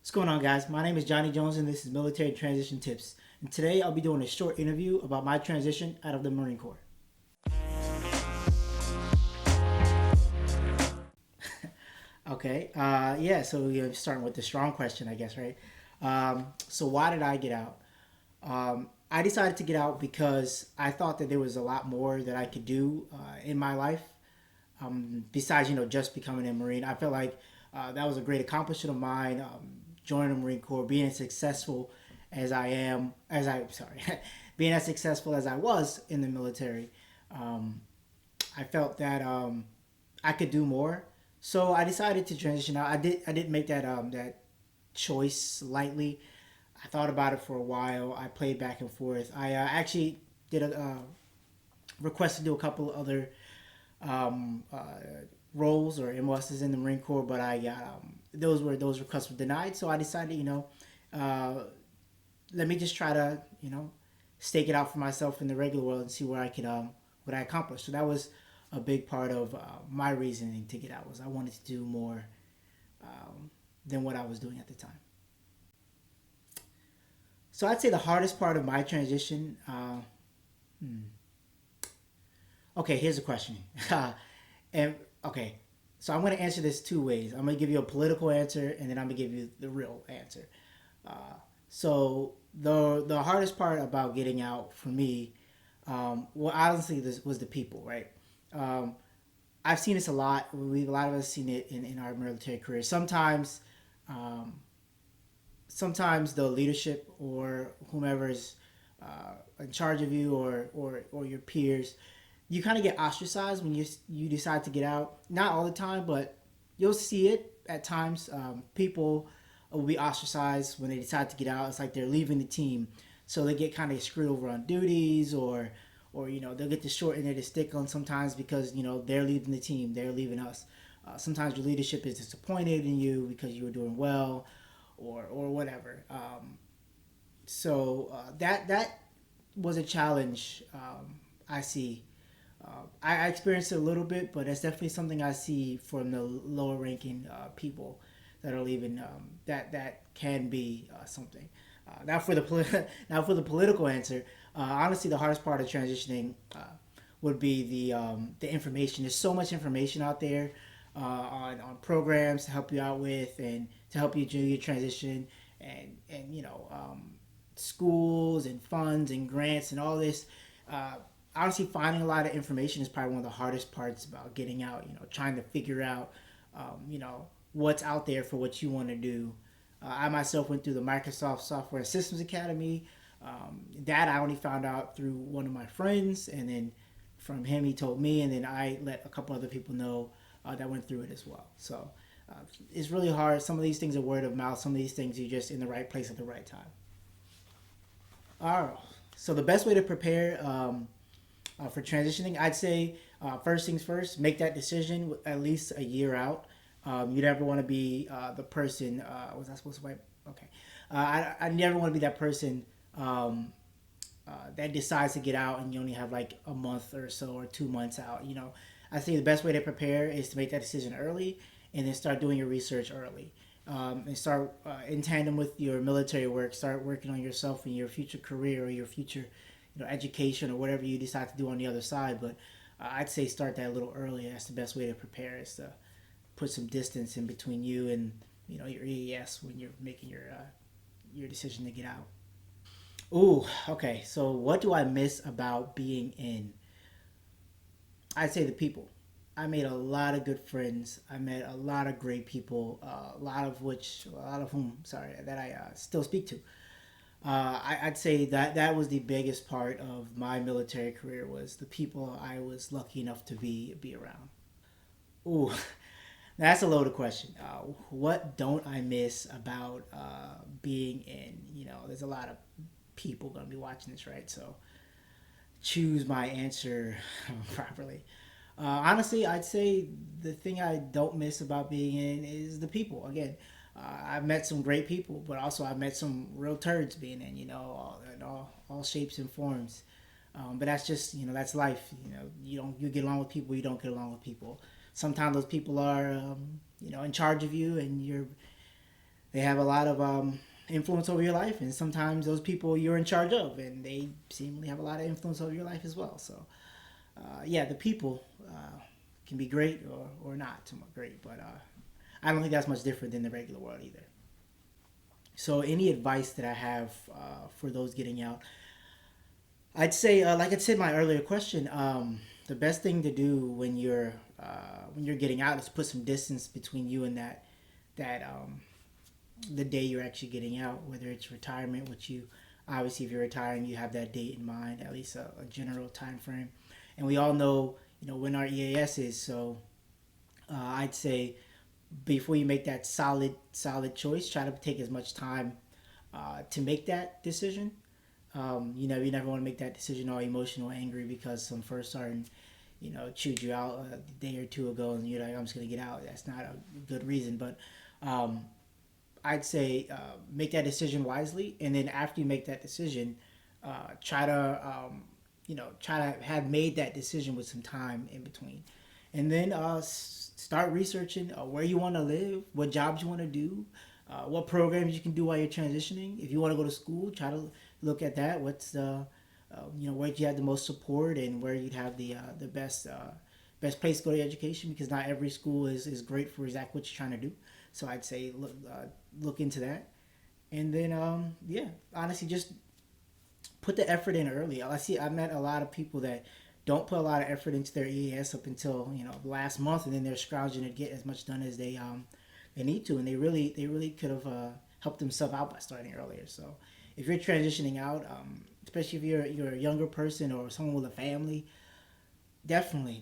What's going on, guys? My name is Johnny Jones, and this is Military Transition Tips. And today I'll be doing a short interview about my transition out of the Marine Corps. Okay, so we're starting with the strong question, I guess, right? So why did I get out? I decided to get out because I thought that there was a lot more that I could do in my life besides just becoming a Marine. I felt like that was a great accomplishment of mine. Joining the Marine Corps, being as successful as I am, as I sorry, being as successful as I was in the military, um, I felt that I could do more. So I decided to transition out. I didn't make that choice lightly. I thought about it for a while. I played back and forth. I actually did a request to do a couple other um, uh, roles or MOSs in the Marine Corps, but I got those requests were denied. So I decided, uh, let me just try to stake it out for myself in the regular world and see where I could what I accomplished. So that was a big part of my reasoning to get out was I wanted to do more than what I was doing at the time. So I'd say the hardest part of my transition. Okay, here's a question. and okay, so I'm going to answer this two ways. I'm going to give you a political answer, and then I'm going to give you the real answer. So the hardest part about getting out for me, well, honestly, this was the people, right? Um, I've seen this a lot. A lot of us seen it in our military career. Um, sometimes the leadership or whomever is in charge of you or your peers, you kind of get ostracized when you decide to get out. Not all the time, but you'll see it at times. People will be ostracized when they decide to get out. It's like they're leaving the team, so they get kind of screwed over on duties or they'll get the short end of the stick on sometimes because they're leaving the team, they're leaving us. Sometimes your leadership is disappointed in you because you were doing well, or whatever. That was a challenge. I see. I experienced it a little bit, but it's definitely something I see from the lower ranking people that are leaving. That can be something. Now for the political answer. Honestly, the hardest part of transitioning would be the information. There's so much information out there on programs to help you out with and to help you do your transition and schools and funds and grants and all this. Uh, Honestly, finding a lot of information is probably one of the hardest parts about getting out. Trying to figure out, what's out there for what you want to do. I myself went through the Microsoft Software Systems Academy. That I only found out through one of my friends, and then from him he told me, and then I let a couple other people know that went through it as well. So uh, it's really hard. Some of these things are word of mouth. Some of these things you're just in the right place at the right time. All right. So the best way to prepare for transitioning, I'd say first things first, make that decision at least a year out. You never want to be the person. Was I supposed to write? Okay. I never want to be that person that decides to get out and you only have like a month or so or 2 months out. I think the best way to prepare is to make that decision early and then start doing your research early. And start in tandem with your military work. Start working on yourself and your future career or your future, education or whatever you decide to do on the other side. But I'd say start that a little earlier. That's the best way to prepare. Is to put some distance in between you and your EES when you're making your decision to get out. Ooh, okay. So what do I miss about being in? I'd say the people. I made a lot of good friends. I met a lot of great people. A lot of whom, sorry, that I still speak to. I'd say that was the biggest part of my military career was the people I was lucky enough to be around. Ooh, that's a loaded question. What don't I miss about being in? There's a lot of people gonna be watching this, right? So choose my answer properly. Honestly, I'd say the thing I don't miss about being in is the people. Again, I've met some great people, but also I've met some real turds being in. In all shapes and forms. But that's just that's life. You get along with people, you don't get along with people. Sometimes those people are in charge of you, and they have a lot of influence over your life, and sometimes those people you're in charge of, and they seemingly have a lot of influence over your life as well. So, yeah, the people can be great or not so much great, but I don't think that's much different than the regular world either. So, any advice that I have for those getting out, I'd say, like I said in my earlier question, the best thing to do when you're getting out is put some distance between you and that the day you're actually getting out, whether it's retirement, which you obviously if you're retiring, you have that date in mind, at least a general time frame, and we all know when our EAS is. So I'd say before you make that solid choice, try to take as much time to make that decision. You never want to make that decision all emotional, angry because some first sergeant, chewed you out a day or two ago, and you're like, I'm just gonna get out. That's not a good reason, but um, I'd say make that decision wisely, and then after you make that decision, try to try to have made that decision with some time in between, and then start researching where you want to live, what jobs you want to do, what programs you can do while you're transitioning. If you want to go to school, try to look at that. What's the where you have the most support and where you'd have the best place to go to education, because not every school is great for exactly what you're trying to do. So I'd say look into that, and then yeah, honestly, just put the effort in early. I met a lot of people that don't put a lot of effort into their EAS up until the last month, and then they're scrounging to get as much done as they need to, and they really could have helped themselves out by starting earlier. So if you're transitioning out, especially if you're a younger person or someone with a family, definitely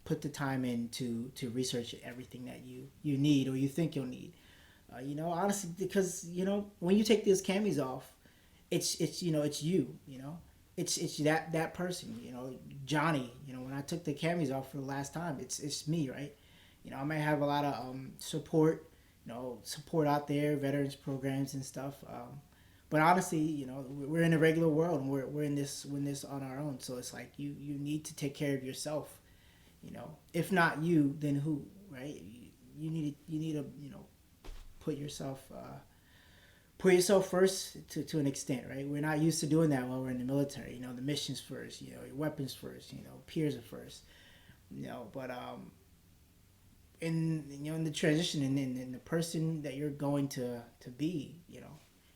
put the time in to research everything that you need or you think you'll need. Honestly, because when you take these camis off, it's it's that person, Johnny. When I took the camis off for the last time, it's me, right? I might have a lot of support out there, veterans programs and stuff. But honestly, we're in a regular world, and we're in this on our own. So it's like you need to take care of yourself. If not you, then who, right? You need to put yourself first to an extent, right? We're not used to doing that while we're in the military. The missions first, your weapons first, peers are first, but in the transition and in the person that you're going to be,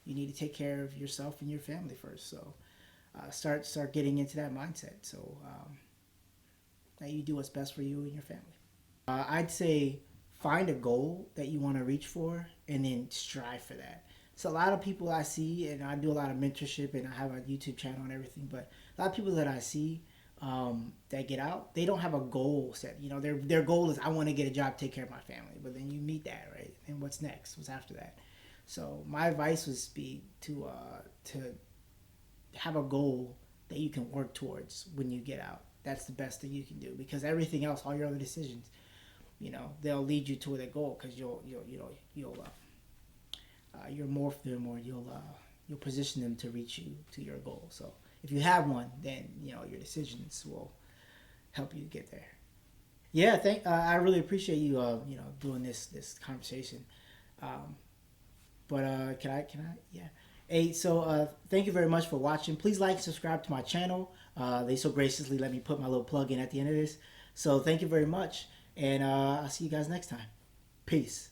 you need to take care of yourself and your family first. So start getting into that mindset, so that you do what's best for you and your family. I'd say find a goal that you want to reach for, and then strive for that. So a lot of people I see, and I do a lot of mentorship, and I have a YouTube channel and everything, but a lot of people that I see that get out, they don't have a goal set. Their goal is, I want to get a job, take care of my family. But then you meet that, right? And what's next? What's after that? So my advice would be to have a goal that you can work towards when you get out. That's the best thing you can do, because everything else, all your other decisions, they'll lead you to that goal, because you'll morph them, or you'll position them to reach you to your goal. So if you have one, then your decisions will help you get there. Yeah, I really appreciate you doing this conversation. Um, but can I yeah. Hey, so thank you very much for watching. Please like and subscribe to my channel. They so graciously let me put my little plug in at the end of this. So thank you very much, and I'll see you guys next time. Peace.